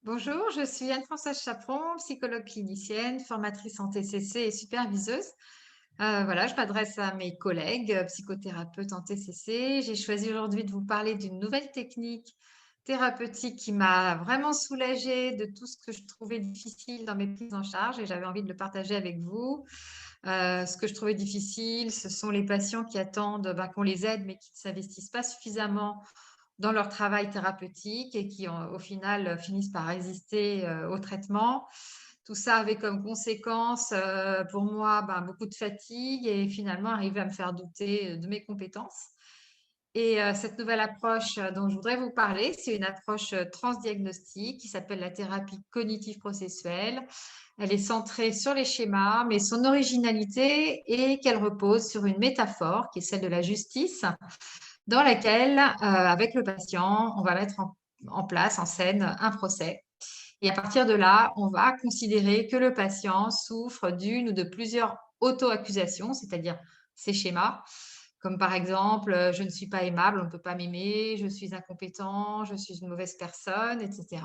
Bonjour, je suis Anne-Françoise Chaperon, psychologue clinicienne, formatrice en TCC et superviseuse. Voilà, je m'adresse à mes collègues psychothérapeutes en TCC. J'ai choisi aujourd'hui de vous parler d'une nouvelle technique thérapeutique qui m'a vraiment soulagée de tout ce que je trouvais difficile dans mes prises en charge et j'avais envie de le partager avec vous. Ce que je trouvais difficile, ce sont les patients qui attendent qu'on les aide mais qui ne s'investissent pas suffisamment dans leur travail thérapeutique et qui, au final, finissent par résister au traitement. Tout ça avait comme conséquence pour moi beaucoup de fatigue et finalement arriver à me faire douter de mes compétences. Et cette nouvelle approche dont je voudrais vous parler, c'est une approche transdiagnostique qui s'appelle la thérapie cognitive processuelle. Elle est centrée sur les schémas, mais son originalité est qu'elle repose sur une métaphore qui est celle de la justice, dans laquelle, avec le patient, on va mettre en place, en scène, un procès. Et à partir de là, on va considérer que le patient souffre d'une ou de plusieurs auto-accusations, c'est-à-dire ces schémas, comme par exemple, je ne suis pas aimable, on ne peut pas m'aimer, je suis incompétent, je suis une mauvaise personne, etc.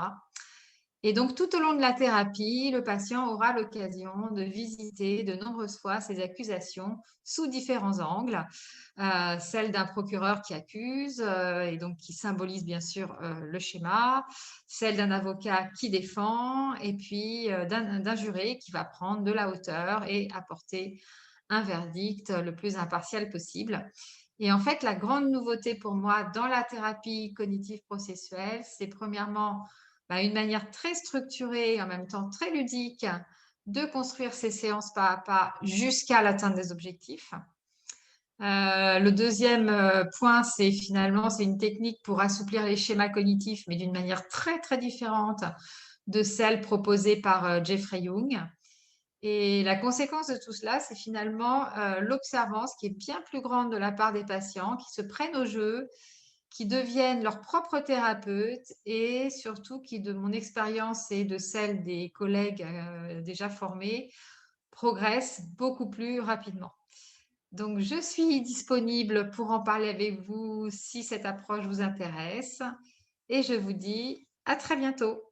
Et donc, tout au long de la thérapie, le patient aura l'occasion de visiter de nombreuses fois ces accusations sous différents angles. Celle d'un procureur qui accuse et donc qui symbolise bien sûr le schéma, celle d'un avocat qui défend et puis d'un juré qui va prendre de la hauteur et apporter un verdict le plus impartial possible. Et en fait, la grande nouveauté pour moi dans la thérapie cognitive processuelle, c'est premièrement une manière très structurée et en même temps très ludique de construire ces séances pas à pas jusqu'à l'atteinte des objectifs. Le deuxième point, c'est finalement, c'est une technique pour assouplir les schémas cognitifs, mais d'une manière très, très différente de celle proposée par Jeffrey Young. Et la conséquence de tout cela, c'est finalement l'observance qui est bien plus grande de la part des patients, qui se prennent au jeu, qui deviennent leurs propres thérapeutes et surtout qui, de mon expérience et de celle des collègues déjà formés, progressent beaucoup plus rapidement. Donc, je suis disponible pour en parler avec vous si cette approche vous intéresse et je vous dis à très bientôt.